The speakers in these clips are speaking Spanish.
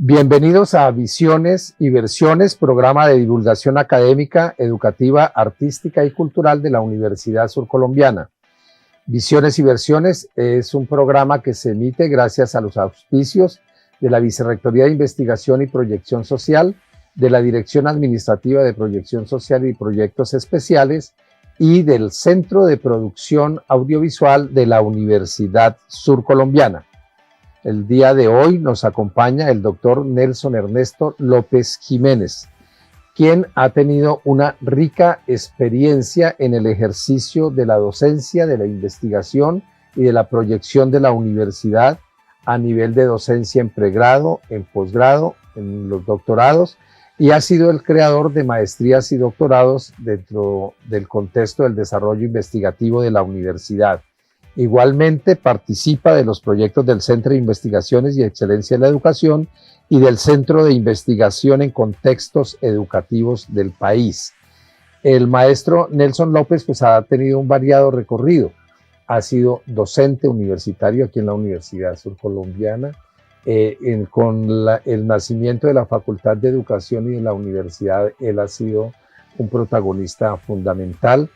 Bienvenidos a Visiones y Versiones, programa de divulgación académica, educativa, artística y cultural de la Universidad Surcolombiana. Visiones y Versiones es un programa que se emite gracias a los auspicios de la Vicerrectoría de Investigación y Proyección Social, de la Dirección Administrativa de Proyección Social y Proyectos Especiales y del Centro de Producción Audiovisual de la Universidad Surcolombiana. El día de hoy nos acompaña el doctor Nelson Ernesto López Jiménez, quien ha tenido una rica experiencia en el ejercicio de la docencia, de la investigación y de la proyección de la universidad a nivel de docencia en pregrado, en posgrado, en los doctorados, y ha sido el creador de maestrías y doctorados dentro del contexto del desarrollo investigativo de la universidad. Igualmente participa de los proyectos del Centro de Investigaciones y Excelencia en la Educación y del Centro de Investigación en Contextos Educativos del país. El maestro Nelson López ha tenido un variado recorrido. Ha sido docente universitario aquí en la Universidad Surcolombiana. Con el nacimiento de la Facultad de Educación y de la universidad, él ha sido un protagonista fundamental.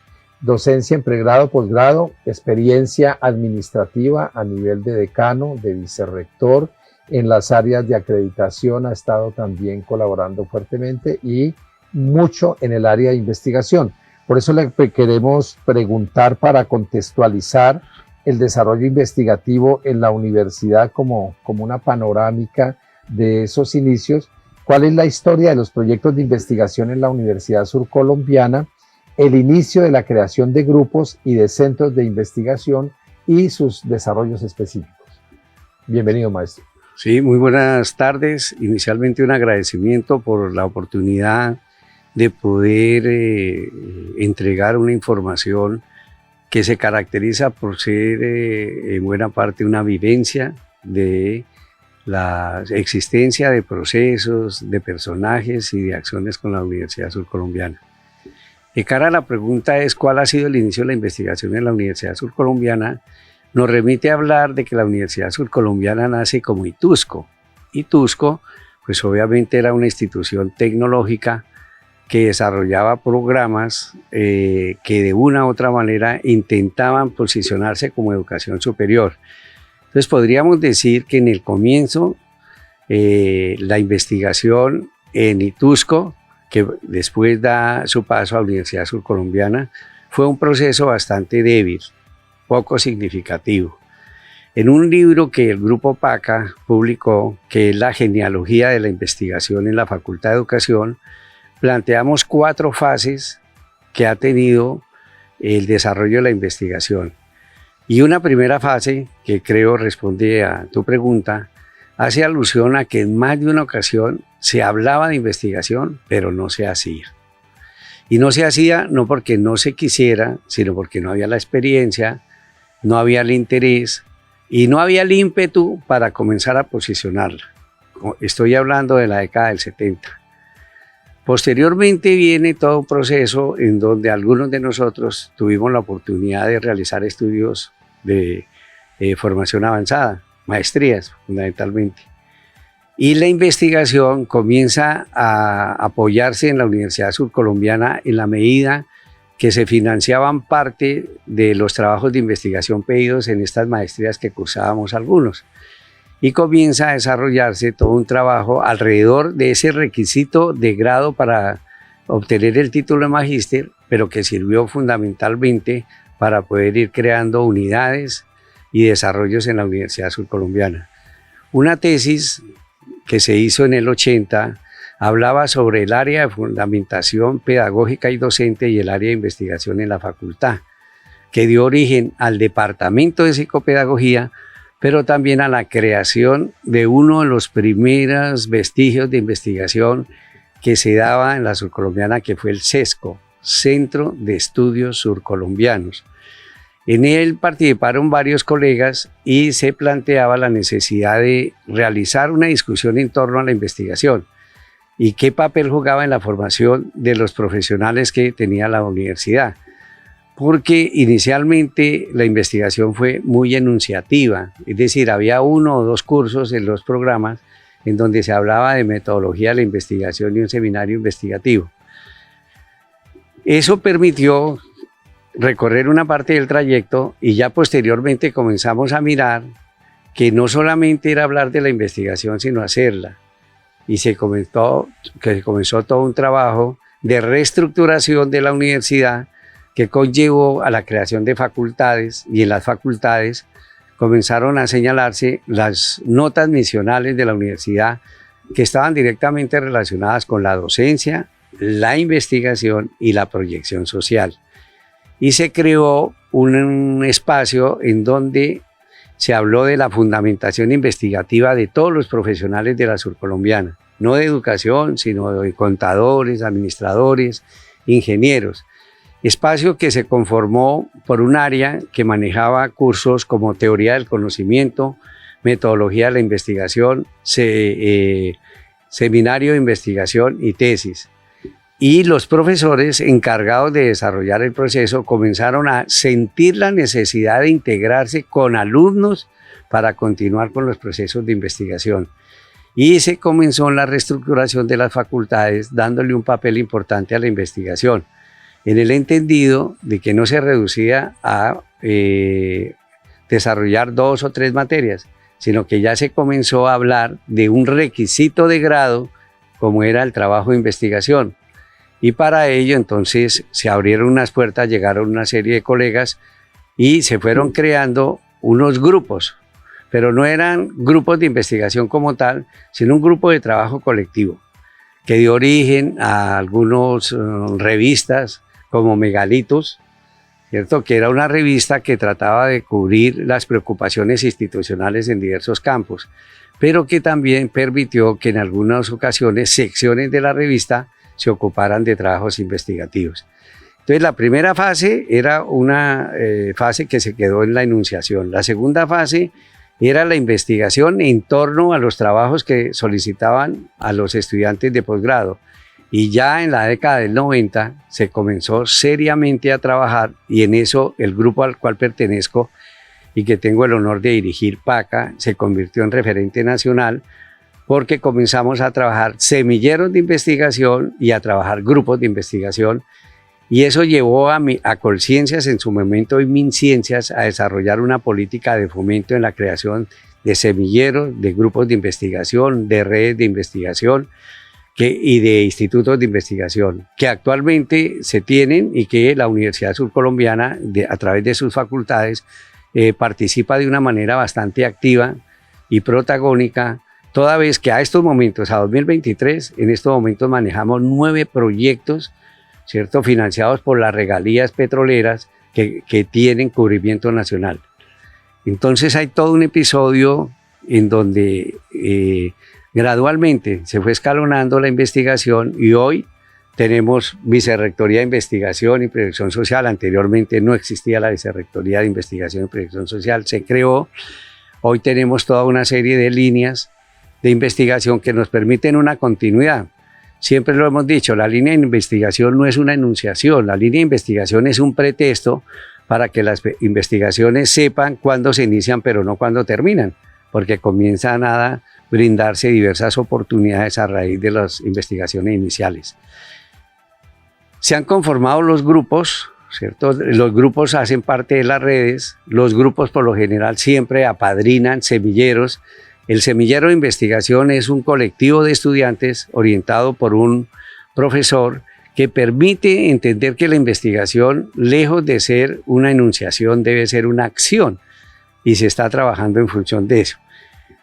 Docencia en pregrado, posgrado, experiencia administrativa a nivel de decano, de vicerrector, en las áreas de acreditación ha estado también colaborando fuertemente y mucho en el área de investigación. Por eso le queremos preguntar para contextualizar el desarrollo investigativo en la universidad como una panorámica de esos inicios. ¿Cuál es la historia de los proyectos de investigación en la Universidad Surcolombiana? El inicio de la creación de grupos y de centros de investigación y sus desarrollos específicos. Bienvenido, maestro. Sí, muy buenas tardes. Inicialmente un agradecimiento por la oportunidad de poder entregar una información que se caracteriza por ser en buena parte una vivencia de la existencia de procesos, de personajes y de acciones con la Universidad Surcolombiana. De cara a la pregunta es ¿cuál ha sido el inicio de la investigación en la Universidad Surcolombiana? Nos remite a hablar de que la Universidad Surcolombiana nace como ITUSCO. ITUSCO, pues obviamente era una institución tecnológica que desarrollaba programas que de una u otra manera intentaban posicionarse como educación superior. Entonces podríamos decir que en el comienzo la investigación en ITUSCO, que después da su paso a la Universidad Surcolombiana, fue un proceso bastante débil, poco significativo. En un libro que el Grupo PACA publicó, que es la genealogía de la investigación en la Facultad de Educación, planteamos 4 fases que ha tenido el desarrollo de la investigación. Y una primera fase, que creo responde a tu pregunta, hace alusión a que en más de una ocasión se hablaba de investigación, pero no se hacía. Y no se hacía no porque no se quisiera, sino porque no había la experiencia, no había el interés y no había el ímpetu para comenzar a posicionarla. Estoy hablando de la década del 70. Posteriormente viene todo un proceso en donde algunos de nosotros tuvimos la oportunidad de realizar estudios de formación avanzada, maestrías fundamentalmente. Y la investigación comienza a apoyarse en la Universidad Surcolombiana en la medida que se financiaban parte de los trabajos de investigación pedidos en estas maestrías que cursábamos algunos. Y comienza a desarrollarse todo un trabajo alrededor de ese requisito de grado para obtener el título de magíster, pero que sirvió fundamentalmente para poder ir creando unidades y desarrollos en la Universidad Surcolombiana. Una tesis que se hizo en el 80 hablaba sobre el área de fundamentación pedagógica y docente y el área de investigación en la facultad, que dio origen al Departamento de Psicopedagogía, pero también a la creación de uno de los primeros vestigios de investigación que se daba en la Surcolombiana, que fue el CESCO, Centro de Estudios Surcolombianos. En él participaron varios colegas y se planteaba la necesidad de realizar una discusión en torno a la investigación y qué papel jugaba en la formación de los profesionales que tenía la universidad. Porque inicialmente la investigación fue muy enunciativa, es decir, había 1 o 2 cursos en los programas en donde se hablaba de metodología de la investigación y un seminario investigativo. Eso permitió recorrer una parte del trayecto y ya posteriormente comenzamos a mirar que no solamente era hablar de la investigación, sino hacerla. Y se comenzó todo un trabajo de reestructuración de la universidad que conllevó a la creación de facultades, y en las facultades comenzaron a señalarse las notas misionales de la universidad que estaban directamente relacionadas con la docencia, la investigación y la proyección social. Y se creó un espacio en donde se habló de la fundamentación investigativa de todos los profesionales de la surcolombiana, no de educación, sino de contadores, administradores, ingenieros. Espacio que se conformó por un área que manejaba cursos como teoría del conocimiento, metodología de la investigación, seminario de investigación y tesis. Y los profesores encargados de desarrollar el proceso comenzaron a sentir la necesidad de integrarse con alumnos para continuar con los procesos de investigación. Y se comenzó la reestructuración de las facultades, dándole un papel importante a la investigación, en el entendido de que no se reducía a desarrollar 2 o 3 materias, sino que ya se comenzó a hablar de un requisito de grado como era el trabajo de investigación. Y para ello entonces se abrieron unas puertas, llegaron una serie de colegas y se fueron creando unos grupos, pero no eran grupos de investigación como tal, sino un grupo de trabajo colectivo que dio origen a algunas revistas como Megalitos, ¿cierto? Que era una revista que trataba de cubrir las preocupaciones institucionales en diversos campos, pero que también permitió que en algunas ocasiones secciones de la revista se ocuparan de trabajos investigativos. Entonces la primera fase era una fase que se quedó en la enunciación. La segunda fase era la investigación en torno a los trabajos que solicitaban a los estudiantes de posgrado. Y ya en la década del 90 se comenzó seriamente a trabajar, y en eso el grupo al cual pertenezco y que tengo el honor de dirigir, PACA, se convirtió en referente nacional, porque comenzamos a trabajar semilleros de investigación y a trabajar grupos de investigación, y eso llevó a Colciencias en su momento y MinCiencias a desarrollar una política de fomento en la creación de semilleros, de grupos de investigación, de redes de investigación y de institutos de investigación que actualmente se tienen, y que la Universidad Surcolombiana a través de sus facultades participa de una manera bastante activa y protagónica, toda vez que a estos momentos, a 2023, en estos momentos manejamos 9 proyectos, ¿cierto?, financiados por las regalías petroleras que tienen cubrimiento nacional. Entonces hay todo un episodio en donde gradualmente se fue escalonando la investigación, y hoy tenemos Vicerrectoría de Investigación y Proyección Social. Anteriormente no existía la Vicerrectoría de Investigación y Proyección Social, se creó. Hoy tenemos toda una serie de líneas de investigación que nos permiten una continuidad. Siempre lo hemos dicho, la línea de investigación no es una enunciación, la línea de investigación es un pretexto para que las investigaciones sepan cuándo se inician, pero no cuándo terminan, porque comienzan a brindarse diversas oportunidades a raíz de las investigaciones iniciales. Se han conformado los grupos, ¿cierto? Los grupos hacen parte de las redes, los grupos por lo general siempre apadrinan semilleros. El semillero de investigación es un colectivo de estudiantes orientado por un profesor que permite entender que la investigación, lejos de ser una enunciación, debe ser una acción, y se está trabajando en función de eso.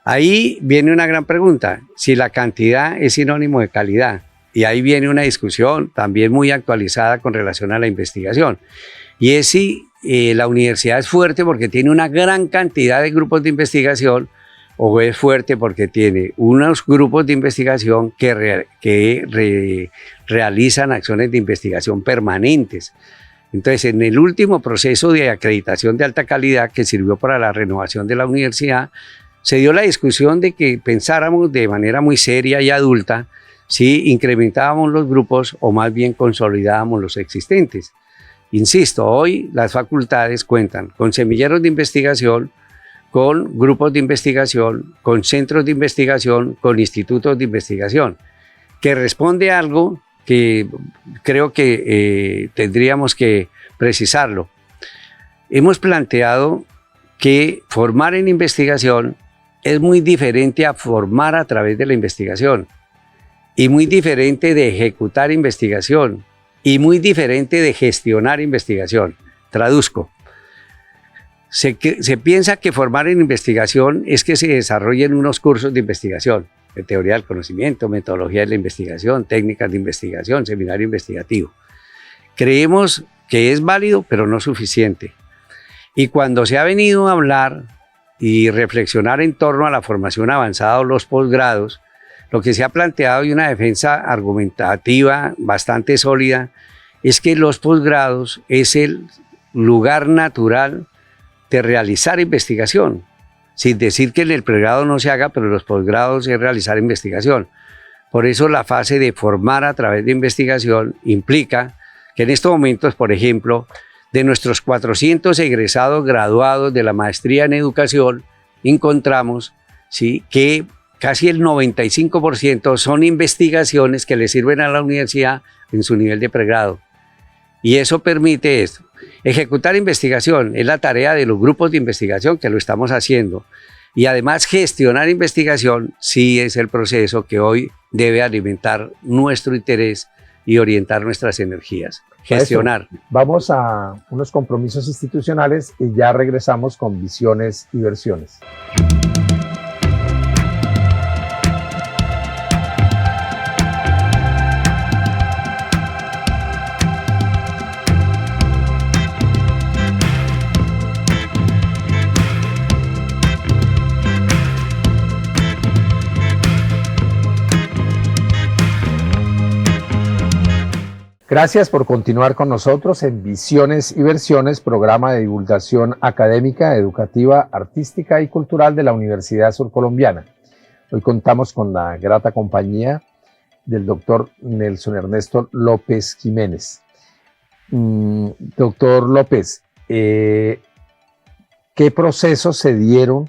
Ahí viene una gran pregunta, si la cantidad es sinónimo de calidad, y ahí viene una discusión también muy actualizada con relación a la investigación, y es si la universidad es fuerte porque tiene una gran cantidad de grupos de investigación, o es fuerte porque tiene unos grupos de investigación que realizan acciones de investigación permanentes. Entonces, en el último proceso de acreditación de alta calidad que sirvió para la renovación de la universidad, se dio la discusión de que pensáramos de manera muy seria y adulta si incrementábamos los grupos o más bien consolidábamos los existentes. Insisto, hoy las facultades cuentan con semilleros de investigación, con grupos de investigación, con centros de investigación, con institutos de investigación, que responde a algo que creo que tendríamos que precisarlo. Hemos planteado que formar en investigación es muy diferente a formar a través de la investigación, y muy diferente de ejecutar investigación, y muy diferente de gestionar investigación. Traduzco. Se piensa que formar en investigación es que se desarrollen unos cursos de investigación, de teoría del conocimiento, metodología de la investigación, técnicas de investigación, seminario investigativo. Creemos que es válido, pero no suficiente. Y cuando se ha venido a hablar y reflexionar en torno a la formación avanzada o los posgrados, lo que se ha planteado y una defensa argumentativa bastante sólida es que los posgrados es el lugar natural de realizar investigación, sin decir que en el pregrado no se haga, pero los posgrados es realizar investigación. Por eso la fase de formar a través de investigación implica que en estos momentos, por ejemplo, de nuestros 400 egresados graduados de la maestría en educación, encontramos, ¿sí?, que casi el 95% son investigaciones que le sirven a la universidad en su nivel de pregrado. Y eso permite esto. Ejecutar investigación es la tarea de los grupos de investigación, que lo estamos haciendo. Y además gestionar investigación sí es el proceso que hoy debe alimentar nuestro interés y orientar nuestras energías. Gestionar. Vamos a unos compromisos institucionales y ya regresamos con Visiones y Versiones. Gracias por continuar con nosotros en Visiones y Versiones, programa de divulgación académica, educativa, artística y cultural de la Universidad Surcolombiana. Hoy contamos con la grata compañía del doctor Nelson Ernesto López Jiménez. Doctor López, ¿qué procesos se dieron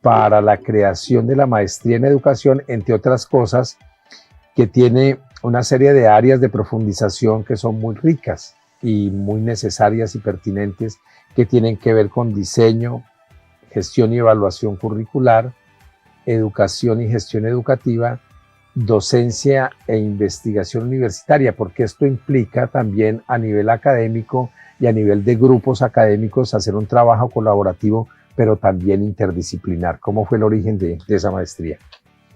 para la creación de la maestría en educación, entre otras cosas, que tiene una serie de áreas de profundización que son muy ricas y muy necesarias y pertinentes, que tienen que ver con diseño, gestión y evaluación curricular, educación y gestión educativa, docencia e investigación universitaria, porque esto implica también a nivel académico y a nivel de grupos académicos hacer un trabajo colaborativo, pero también interdisciplinar? ¿Cómo fue el origen de esa maestría?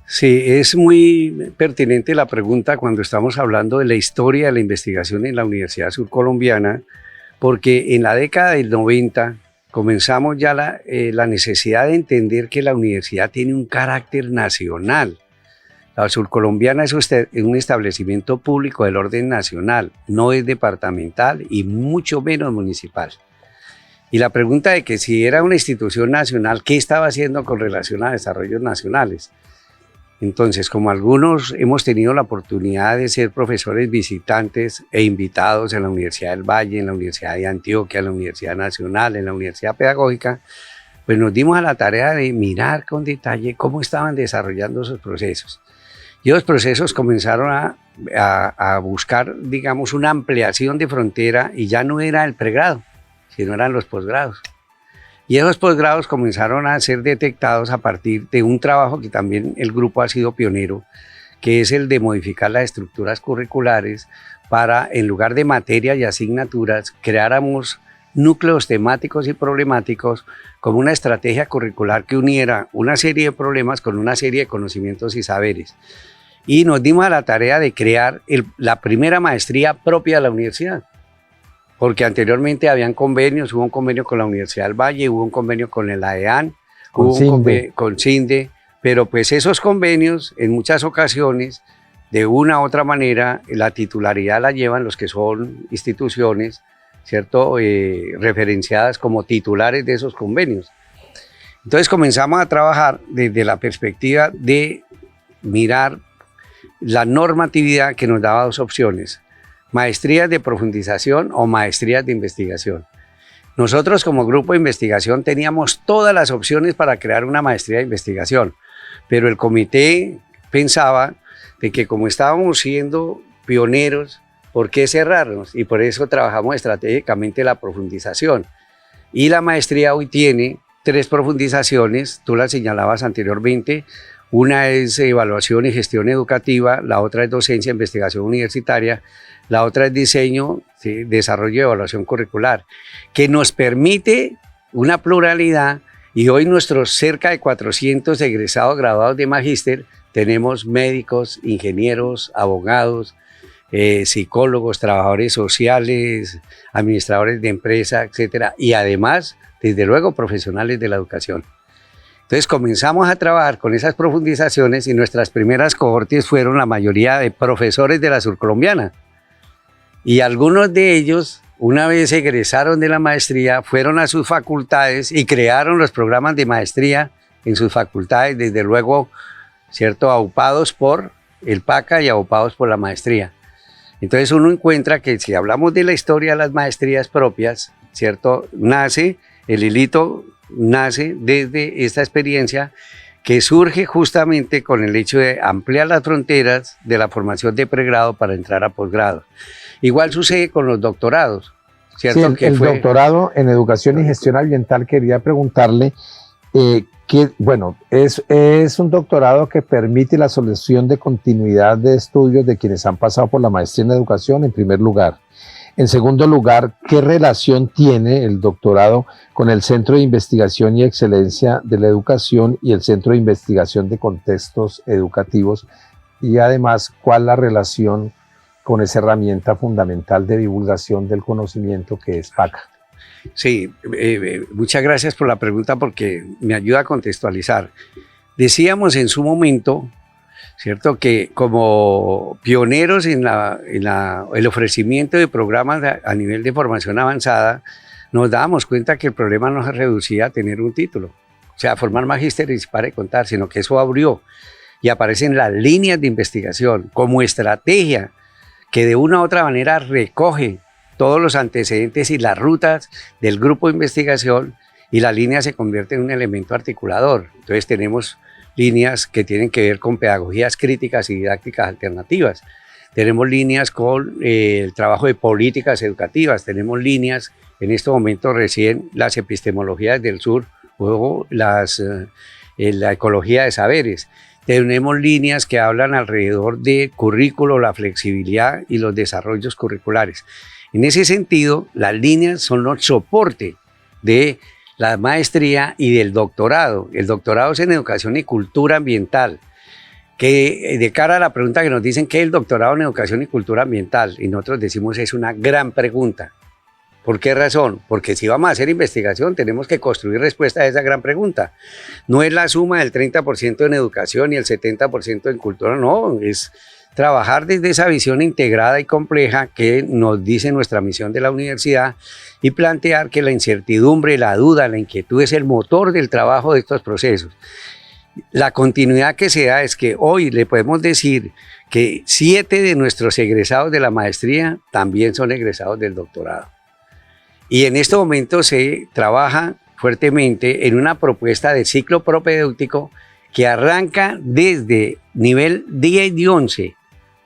Sí, es muy pertinente la pregunta cuando estamos hablando de la historia de la investigación en la Universidad Surcolombiana, porque en la década del 90 comenzamos ya la necesidad de entender que la universidad tiene un carácter nacional. La Surcolombiana es un establecimiento público del orden nacional, no es departamental y mucho menos municipal. Y la pregunta de que si era una institución nacional, ¿qué estaba haciendo con relación a desarrollos nacionales? Entonces, como algunos hemos tenido la oportunidad de ser profesores visitantes e invitados en la Universidad del Valle, en la Universidad de Antioquia, en la Universidad Nacional, en la Universidad Pedagógica, pues nos dimos a la tarea de mirar con detalle cómo estaban desarrollando esos procesos. Y los procesos comenzaron a buscar, digamos, una ampliación de frontera, y ya no era el pregrado, sino eran los posgrados. Y esos posgrados comenzaron a ser detectados a partir de un trabajo que también el grupo ha sido pionero, que es el de modificar las estructuras curriculares para, en lugar de materias y asignaturas, creáramos núcleos temáticos y problemáticos como una estrategia curricular que uniera una serie de problemas con una serie de conocimientos y saberes. Y nos dimos a la tarea de crear la primera maestría propia de la universidad, porque anteriormente habían convenios, hubo un convenio con la Universidad del Valle, hubo un convenio con el AEAN, hubo un convenio con CINDE, pero pues esos convenios en muchas ocasiones, de una u otra manera, la titularidad la llevan los que son instituciones, ¿cierto?, referenciadas como titulares de esos convenios. Entonces comenzamos a trabajar desde la perspectiva de mirar la normatividad que nos daba dos opciones: maestrías de profundización o maestrías de investigación. Nosotros como grupo de investigación teníamos todas las opciones para crear una maestría de investigación, pero el comité pensaba de que como estábamos siendo pioneros, ¿por qué cerrarnos? Y por eso trabajamos estratégicamente la profundización. Y la maestría hoy tiene 3 profundizaciones, tú las señalabas anteriormente. Una es evaluación y gestión educativa, la otra es docencia e investigación universitaria, la otra es diseño, ¿sí?, desarrollo y evaluación curricular, que nos permite una pluralidad, y hoy nuestros cerca de 400 egresados graduados de magíster tenemos médicos, ingenieros, abogados, psicólogos, trabajadores sociales, administradores de empresa, etcétera, y además, desde luego, profesionales de la educación. Entonces comenzamos a trabajar con esas profundizaciones y nuestras primeras cohortes fueron la mayoría de profesores de la Surcolombiana. Y algunos de ellos, una vez egresaron de la maestría, fueron a sus facultades y crearon los programas de maestría en sus facultades, desde luego, ¿cierto?, aupados por el PACA y aupados por la maestría. Entonces uno encuentra que si hablamos de la historia de las maestrías propias, ¿cierto?, el hilito nace desde esta experiencia que surge justamente con el hecho de ampliar las fronteras de la formación de pregrado para entrar a posgrado. Igual sucede con los doctorados, ¿cierto? Sí, el doctorado en educación y gestión ambiental, quería preguntarle que, bueno, es un doctorado que permite la solución de continuidad de estudios de quienes han pasado por la maestría en educación, en primer lugar. En segundo lugar, ¿qué relación tiene el doctorado con el Centro de Investigación y Excelencia de la Educación y el Centro de Investigación de Contextos Educativos? Y además, ¿cuál es la relación con esa herramienta fundamental de divulgación del conocimiento que es PACA? Sí, muchas gracias por la pregunta porque me ayuda a contextualizar. Decíamos en su momento, ¿cierto?, que como pioneros en el ofrecimiento de programas a nivel de formación avanzada, nos dábamos cuenta que el problema no se reducía a tener un título, o sea, formar magíster y para de contar, sino que eso abrió y aparecen las líneas de investigación como estrategia que de una u otra manera recoge todos los antecedentes y las rutas del grupo de investigación, y la línea se convierte en un elemento articulador. Entonces tenemos líneas que tienen que ver con pedagogías críticas y didácticas alternativas. Tenemos líneas con el trabajo de políticas educativas, tenemos líneas, en este momento recién, las epistemologías del sur o la ecología de saberes. Tenemos líneas que hablan alrededor de currículo, la flexibilidad y los desarrollos curriculares. En ese sentido, las líneas son los soportes de la maestría y del doctorado. El doctorado es en educación y cultura ambiental, que de cara a la pregunta que nos dicen ¿qué es el doctorado en educación y cultura ambiental? Y nosotros decimos es una gran pregunta. ¿Por qué razón? Porque si vamos a hacer investigación tenemos que construir respuesta a esa gran pregunta. No es la suma del 30% en educación y el 70% en cultura, no, es trabajar desde esa visión integrada y compleja que nos dice nuestra misión de la universidad y plantear que la incertidumbre, la duda, la inquietud es el motor del trabajo de estos procesos. La continuidad que se da es que hoy le podemos decir que 7 de nuestros egresados de la maestría también son egresados del doctorado. Y en este momento se trabaja fuertemente en una propuesta de ciclo propedéutico que arranca desde nivel 10 y 11,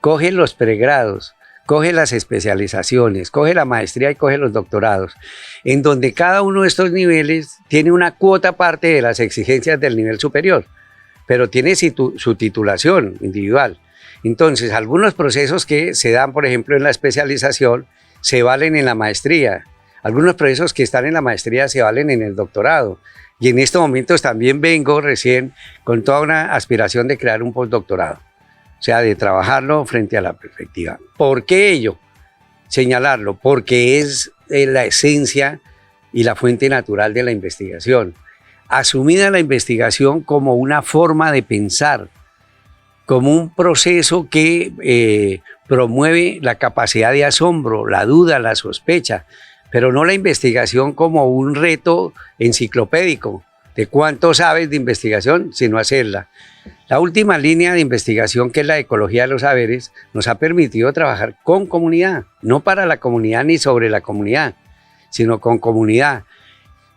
coge los pregrados, coge las especializaciones, coge la maestría y coge los doctorados, en donde cada uno de estos niveles tiene una cuota parte de las exigencias del nivel superior, pero tiene su titulación individual. Entonces, algunos procesos que se dan, por ejemplo, en la especialización, se valen en la maestría. Algunos procesos que están en la maestría se valen en el doctorado. Y en estos momentos también vengo recién con toda una aspiración de crear un postdoctorado. O sea, de trabajarlo frente a la perspectiva. ¿Por qué ello? Señalarlo, porque es la esencia y la fuente natural de la investigación. Asumida la investigación como una forma de pensar, como un proceso que promueve la capacidad de asombro, la duda, la sospecha, pero no la investigación como un reto enciclopédico de cuánto sabes de investigación, sino hacerla. La última línea de investigación, que es la ecología de los saberes, nos ha permitido trabajar con comunidad, no para la comunidad ni sobre la comunidad, sino con comunidad.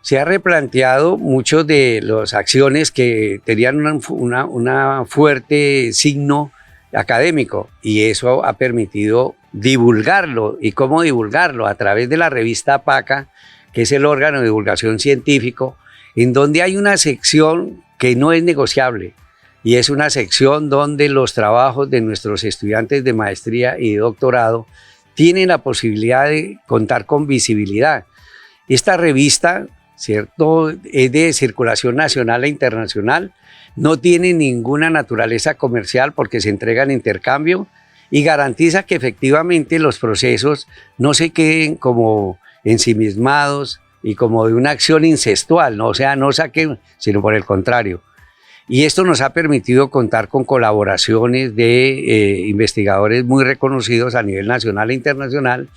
Se ha replanteado muchas de las acciones que tenían una fuerte signo académico, y eso ha permitido divulgarlo. ¿Y cómo divulgarlo? A través de la revista PACA, que es el órgano de divulgación científico, en donde hay una sección que no es negociable, y es una sección donde los trabajos de nuestros estudiantes de maestría y de doctorado tienen la posibilidad de contar con visibilidad. Esta revista, ¿cierto?, es de circulación nacional e internacional, no tiene ninguna naturaleza comercial porque se entrega en intercambio y garantiza que efectivamente los procesos no se queden como ensimismados y como de una acción incestual, ¿no? O sea, no saquen, sino por el contrario. Y esto nos ha permitido contar con colaboraciones de investigadores muy reconocidos a nivel nacional e internacional,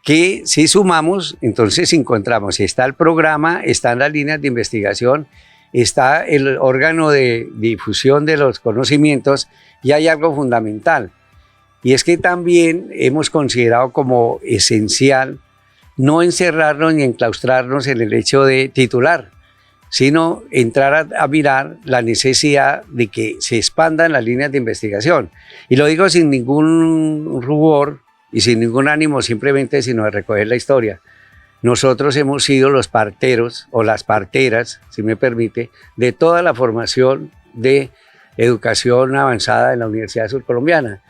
que si sumamos, entonces encontramos, está el programa, están las líneas de investigación, está el órgano de difusión de los conocimientos, y hay algo fundamental, y es que también hemos considerado como esencial no encerrarnos ni enclaustrarnos en el hecho de titular, sino entrar a mirar la necesidad de que se expandan las líneas de investigación. Y lo digo sin ningún rubor y sin ningún ánimo, simplemente sino de recoger la historia. Nosotros hemos sido los parteros o las parteras, si me permite, de toda la formación de educación avanzada en la Universidad Surcolombiana,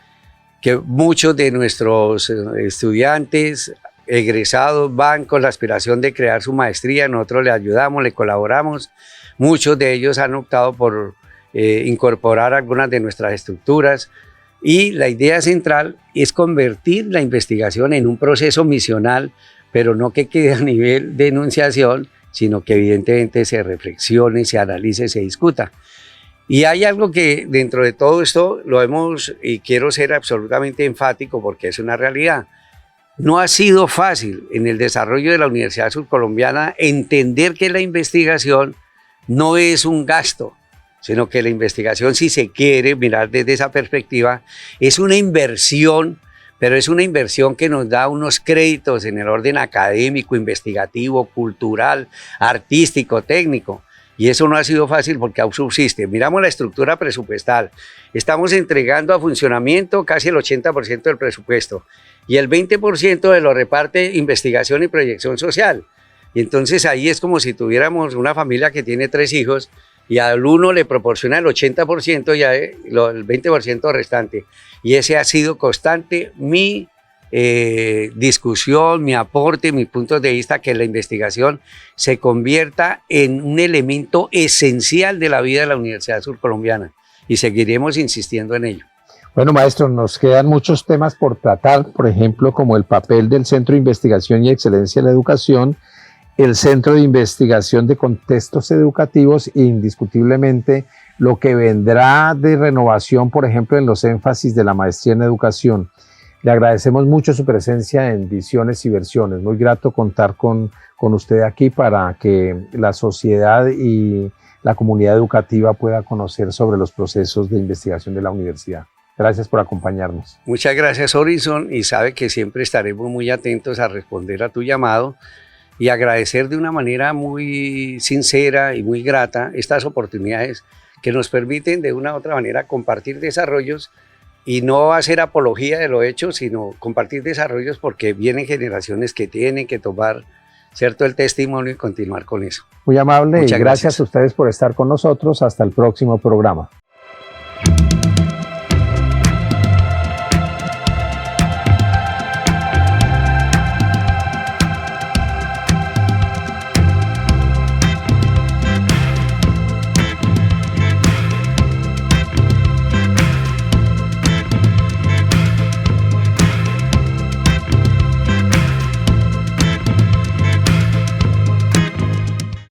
que muchos de nuestros estudiantes egresados van con la aspiración de crear su maestría, nosotros les ayudamos, les colaboramos, muchos de ellos han optado por incorporar algunas de nuestras estructuras, y la idea central es convertir la investigación en un proceso misional, pero no que quede a nivel de enunciación, sino que evidentemente se reflexione, se analice, se discuta. Y hay algo que dentro de todo esto lo hemos, y quiero ser absolutamente enfático porque es una realidad, no ha sido fácil en el desarrollo de la Universidad Surcolombiana entender que la investigación no es un gasto, sino que la investigación, si se quiere mirar desde esa perspectiva, es una inversión, pero es una inversión que nos da unos créditos en el orden académico, investigativo, cultural, artístico, técnico. Y eso no ha sido fácil porque aún subsiste. Miramos la estructura presupuestal. Estamos entregando a funcionamiento casi el 80% del presupuesto, y el 20% de lo reparte investigación y proyección social. Y entonces ahí es como si tuviéramos una familia que tiene 3 hijos, y al uno le proporciona el 80% y el 20% restante. Y ese ha sido constante mi discusión, mi aporte, mis puntos de vista, que la investigación se convierta en un elemento esencial de la vida de la Universidad Surcolombiana, y seguiremos insistiendo en ello. Bueno, maestro, nos quedan muchos temas por tratar, por ejemplo, como el papel del Centro de Investigación y Excelencia en la Educación, el Centro de Investigación de Contextos Educativos, e indiscutiblemente lo que vendrá de renovación, por ejemplo, en los énfasis de la maestría en educación. Le agradecemos mucho su presencia en Visiones y Versiones. Muy grato contar con usted aquí para que la sociedad y la comunidad educativa pueda conocer sobre los procesos de investigación de la universidad. Gracias por acompañarnos. Muchas gracias, Horizon, y sabe que siempre estaremos muy atentos a responder a tu llamado y agradecer de una manera muy sincera y muy grata estas oportunidades que nos permiten de una u otra manera compartir desarrollos, y no hacer apología de lo hecho, sino compartir desarrollos porque vienen generaciones que tienen que tomar, ¿cierto?, el testimonio y continuar con eso. Muy amable. Muchas gracias a ustedes por estar con nosotros. Hasta el próximo programa.